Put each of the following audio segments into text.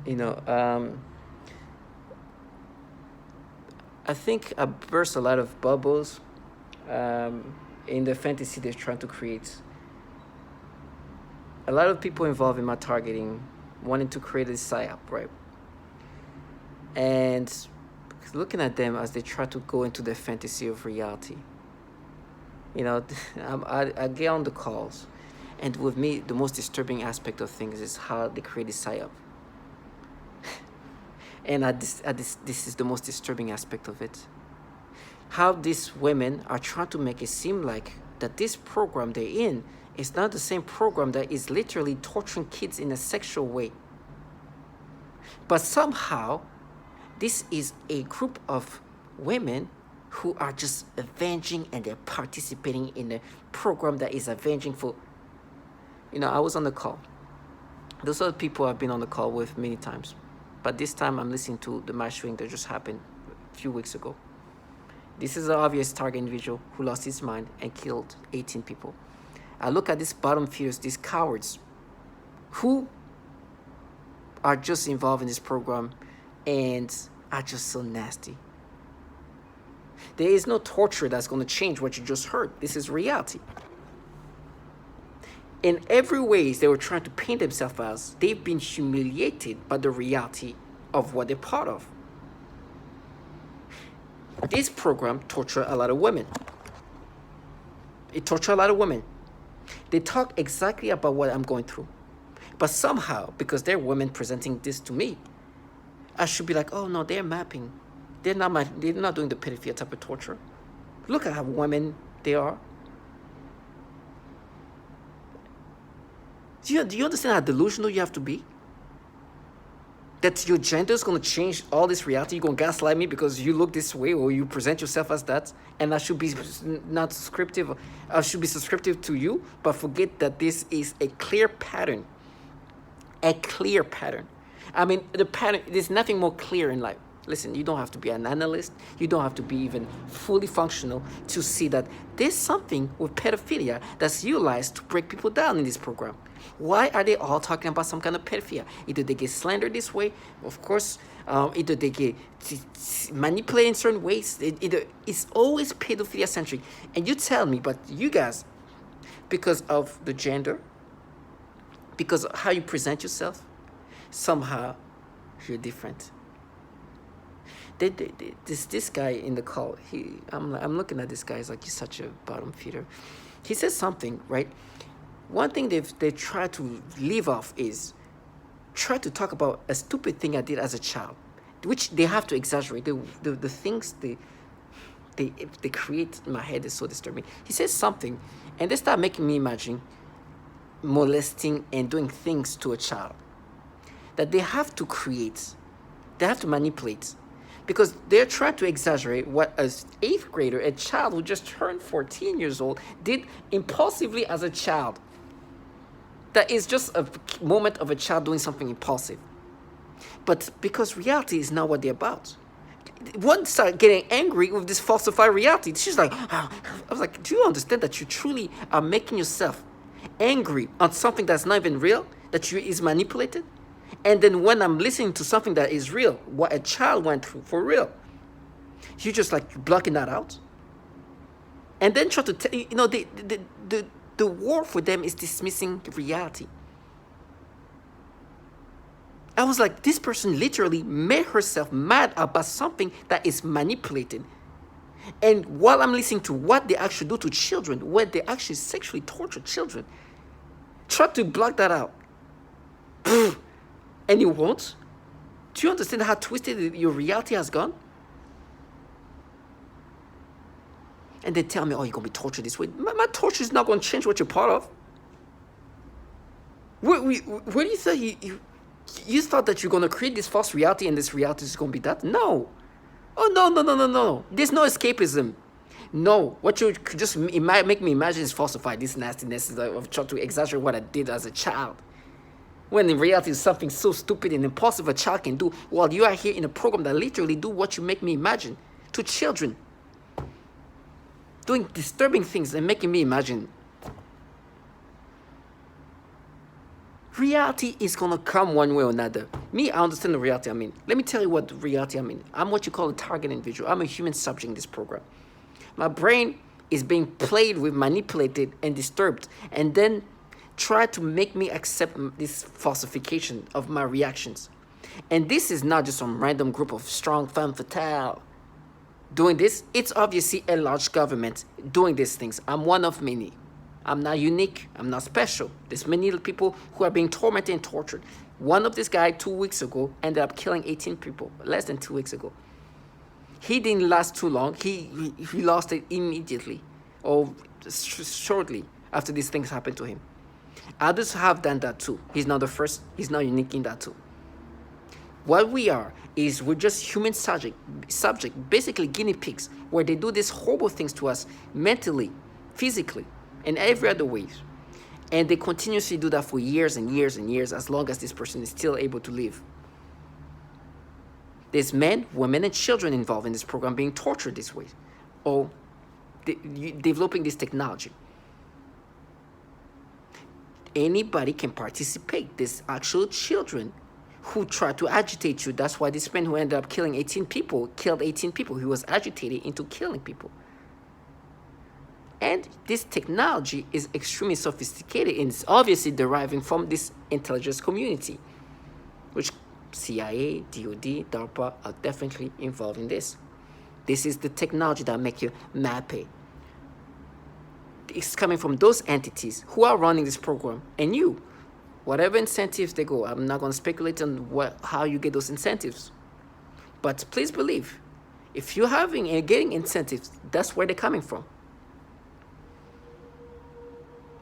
You know, I think I burst a lot of bubbles in the fantasy they're trying to create. A lot of people involved in my targeting wanting to create a psyop, right? And looking at them as they try to go into the fantasy of reality. You know, I get on the calls, and with me, the most disturbing aspect of things is how they create a psyop. And this is the most disturbing aspect of it. How these women are trying to make it seem like that this program they're in is not the same program that is literally torturing kids in a sexual way. But somehow, this is a group of women who are just avenging, and they're participating in a program that is avenging for. I was on the call. Those are the people I've been on the call with many times. But this time I'm listening to the mass shooting that just happened a few weeks ago. This is an obvious target individual who lost his mind and killed 18 people. I look at these bottom feeders, these cowards, who are just involved in this program and are just so nasty. There is no torture that's going to change what you just heard. This is reality. In every way they were trying to paint themselves as, they've been humiliated by the reality of what they're part of. This program tortured a lot of women. It tortured a lot of women. They talk exactly about what I'm going through. But somehow, because they're women presenting this to me, I should be like, oh no, they're mapping. They're not doing the pedophilia type of torture. Look at how women they are. Do you understand how delusional you have to be? That your gender is going to change all this reality. You're going to gaslight me because you look this way or you present yourself as that, and I should be not descriptive. I should be subscriptive to you, but forget that this is a clear pattern. A clear pattern. I mean, the pattern, there's nothing more clear in life. Listen, you don't have to be an analyst. You don't have to be even fully functional to see that there's something with pedophilia that's utilized to break people down in this program. Why are they all talking about some kind of pedophilia? Either they get slandered this way, of course, either they get manipulated in certain ways. It's always pedophilia centric. And you tell me, but you guys, because of the gender, because of how you present yourself, somehow you're different. This guy in the call, I'm looking at this guy, he's like, he's such a bottom feeder. He says something, right? One thing they try to leave off is try to talk about a stupid thing I did as a child, which they have to exaggerate. The things they create in my head is so disturbing. He says something, and they start making me imagine molesting and doing things to a child that they have to create, they have to manipulate. Because they're trying to exaggerate what an 8th grader, a child who just turned 14 years old, did impulsively as a child. That is just a moment of a child doing something impulsive. But because reality is not what they're about. One started getting angry with this falsified reality. She's like, I was like, do you understand that you truly are making yourself angry on something that's not even real, that is manipulated? And then when I'm listening to something that is real, what a child went through for real, you just like blocking that out. And then try to tell the war for them is dismissing reality. I was like, this person literally made herself mad about something that is manipulated. And while I'm listening to what they actually do to children, where they actually sexually torture children, try to block that out. And you won't? Do you understand how twisted your reality has gone? And they tell me, oh, you're going to be tortured this way. My torture is not going to change what you're part of. Where do you think you thought that you're going to create this false reality and this reality is going to be that? No. Oh, no. There's no escapism. No. What you could just make me imagine is falsified. This nastiness of trying to exaggerate what I did as a child. When in reality it's something so stupid and impossible a child can do, while you are here in a program that literally do what you make me imagine to children. Doing disturbing things and making me imagine. Reality is going to come one way or another. Me, I understand the reality. I mean, let me tell you what the reality I mean. I'm what you call a target individual. I'm a human subject in this program. My brain is being played with, manipulated, and disturbed, and then try to make me accept this falsification of my reactions. And this is not just some random group of strong femme fatale doing this. It's obviously a large government doing these things. I'm one of many. I'm not unique. I'm not special. There's many people who are being tormented and tortured. One of this guy 2 weeks ago ended up killing 18 people, less than 2 weeks ago. He didn't last too long. He lost it immediately or shortly after these things happened to him. Others have done that too. He's not the first. He's not unique in that too. What we are is we're just human subject, basically guinea pigs, where they do these horrible things to us mentally, physically, and every other way. And they continuously do that for years and years and years, as long as this person is still able to live. There's men, women, and children involved in this program being tortured this way, or developing this technology. Anybody can participate. There's actual children who try to agitate you. That's why this man who ended up killing 18 people killed 18 people. He was agitated into killing people. And this technology is extremely sophisticated, and it's obviously deriving from this intelligence community, which CIA, DOD, DARPA are definitely involved in this. This is the technology that makes you mappy. It's coming from those entities who are running this program, and you, whatever incentives they go, I'm not going to speculate on how you get those incentives. But please believe, if you're having and getting incentives, that's where they're coming from.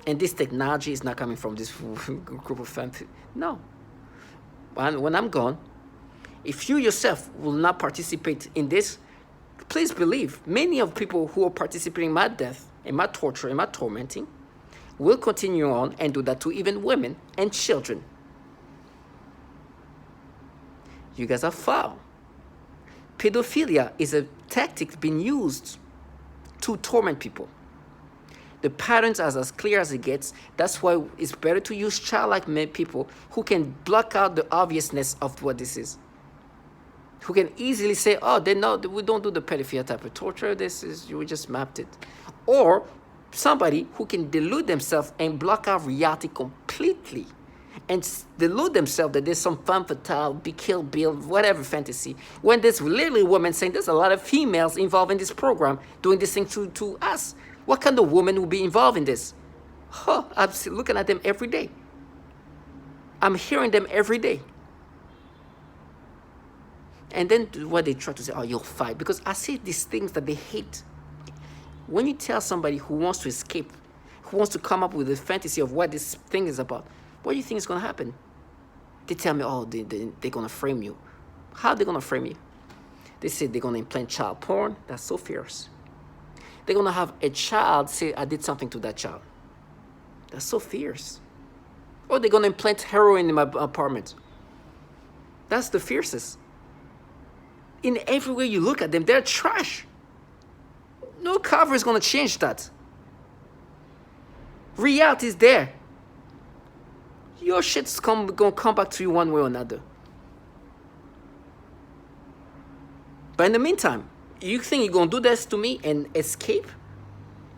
And this technology is not coming from this group of families. No. When I'm gone, if you yourself will not participate in this, please believe many of people who are participating in my death, in my torture, in my tormenting, will continue on and do that to even women and children. You guys are foul. Pedophilia is a tactic being used to torment people. The patterns are as clear as it gets. That's why it's better to use childlike people who can block out the obviousness of what this is. Who can easily say, oh, they know we don't do the pedophilia type of torture. We just mapped it. Or somebody who can delude themselves and block out reality completely and delude themselves that there's some femme fatale, be killed, build, whatever fantasy, when there's literally women saying there's a lot of females involved in this program doing this thing to us. What kind of woman will be involved in this? I'm looking at them every day. I'm hearing them every day. And then what they try to say, oh, you'll fight. Because I see these things that they hate. When you tell somebody who wants to escape, who wants to come up with a fantasy of what this thing is about, what do you think is going to happen? They tell me, oh, they're going to frame you. How are they going to frame you? They say they're going to implant child porn. That's so fierce. They're going to have a child say, I did something to that child. That's so fierce. Or they're going to implant heroin in my apartment. That's the fiercest. In every way you look at them, they're trash. No cover is going to change that. Reality is there. Your shit's going to come back to you one way or another. But in the meantime, you think you're going to do this to me and escape?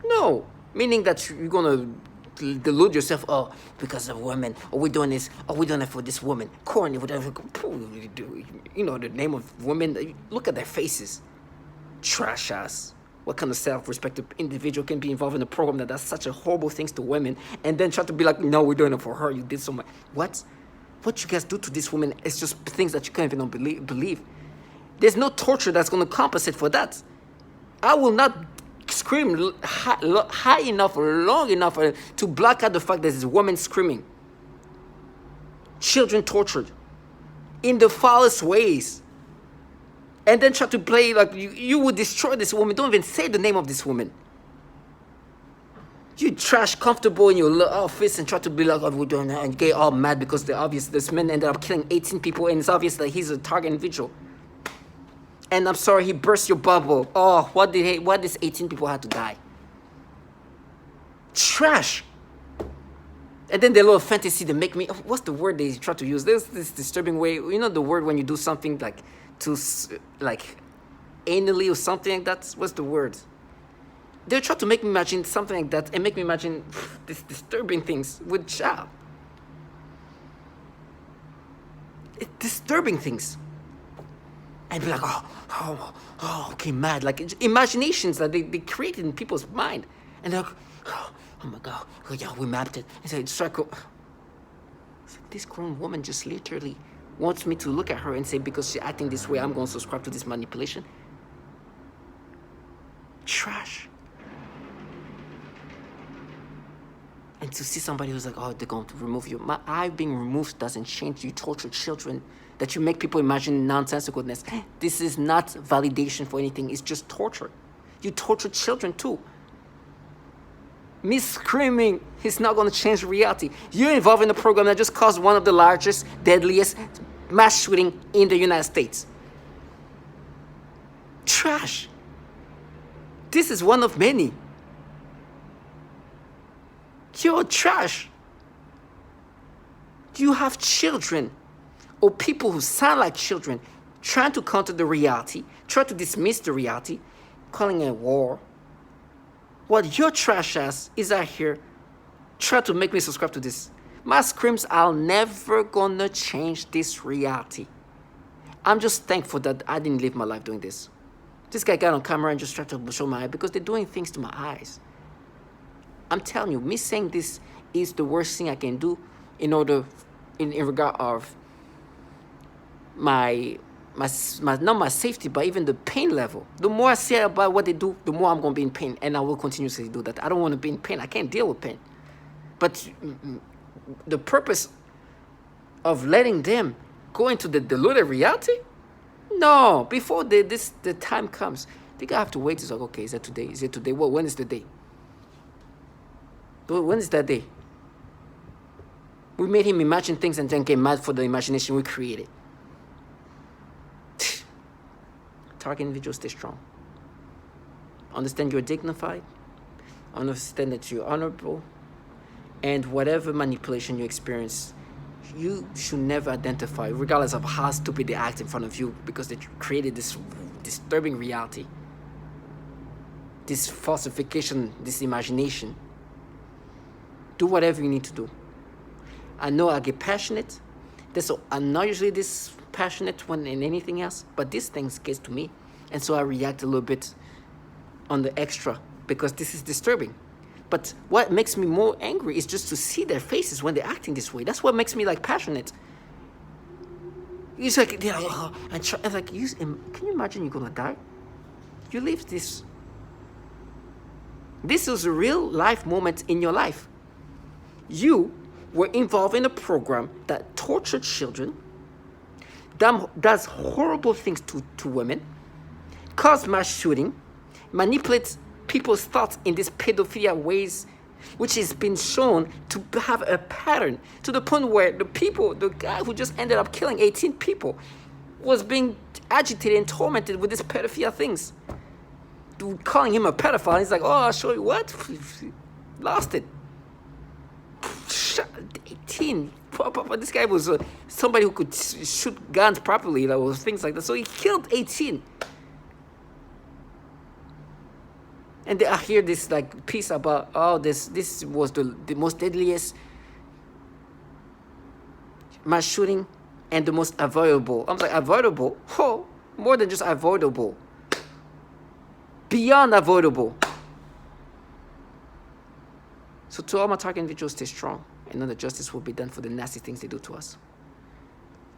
No. Meaning that you're going to delude yourself, oh, because of women, or we're doing this, or we're doing it for this woman. Corny, whatever. You know, the name of women, look at their faces. Trash ass. What kind of self-respected individual can be involved in a program that does such a horrible things to women and then try to be like, no, we're doing it for her. You did so much. What? What you guys do to this woman is just things that you can't even believe. There's no torture that's going to compensate for that. I will not scream high enough or long enough to block out the fact that there's a woman screaming. Children tortured in the foulest ways. And then try to play like you would destroy this woman. Don't even say the name of this woman. You trash comfortable in your office and try to be like, oh, we're doing that, and get all mad because this man ended up killing 18 people and it's obvious that he's a target individual. And I'm sorry, he burst your bubble. Oh, what these 18 people had to die? Trash. And then the little fantasy they make me, what's the word they try to use? There's this disturbing way, the word when you do something like like anally or something like that. What's the word? They try to make me imagine something like that and make me imagine these disturbing things with child. Disturbing things. And be like, okay, mad. Like imaginations that they create in people's mind. And they're like, oh my God, yeah, we mapped it. And so it's like, this grown woman just literally wants me to look at her and say, because she's acting this way, I'm going to subscribe to this manipulation. Trash. And to see somebody who's like, they're going to remove you. My eye being removed doesn't change. You torture children, that you make people imagine nonsensicalness. This is not validation for anything. It's just torture. You torture children too. Me screaming is not going to change reality. You're involved in a program that just caused one of the largest, deadliest mass shooting in the United States. Trash. This is one of many. You're trash. You have children or people who sound like children trying to counter the reality, try to dismiss the reality, calling it a war. What your trash ass is out here trying to make me subscribe to this. My screams are never gonna change this reality. I'm just thankful that I didn't live my life doing this. This guy got on camera and just tried to show my eye because they're doing things to my eyes. I'm telling you, me saying this is the worst thing I can do in regard of my not my safety, but even the pain level. The more I say about what they do, the more I'm going to be in pain, and I will continuously do that. I don't want to be in pain. I can't deal with pain. But the purpose of letting them go into the deluded reality? No, before the time comes, they have to wait. It's like, okay, is it today? Is it today? Well, when is the day? When is that day? We made him imagine things and then get mad for the imagination we created. Target individuals, stay strong. Understand you're dignified. Understand that you're honorable. And whatever manipulation you experience, you should never identify, regardless of how stupid they act in front of you, because they created this disturbing reality, this falsification, this imagination. Do whatever you need to do. I know I get passionate. I'm not usually this passionate when in anything else, but this thing gets to me. And so I react a little bit on the extra because this is disturbing. But what makes me more angry is just to see their faces when they're acting this way. That's what makes me passionate. It's like, can you imagine you're gonna die? You live this. This is a real life moment in your life. You were involved in a program that tortured children, does horrible things to women, causes mass shooting, manipulates people's thoughts in these pedophilia ways, which has been shown to have a pattern to the point where the guy who just ended up killing 18 people was being agitated and tormented with these pedophilia things. Calling him a pedophile, he's like, I'll show you what? Lost it. 18. This guy was somebody who could shoot guns properly, things like that. So he killed 18. And I hear this piece about this was the most deadliest mass shooting and the most avoidable. I'm like, avoidable? Oh, more than just avoidable. Beyond avoidable. So to all my target individuals, stay strong and know that justice will be done for the nasty things they do to us.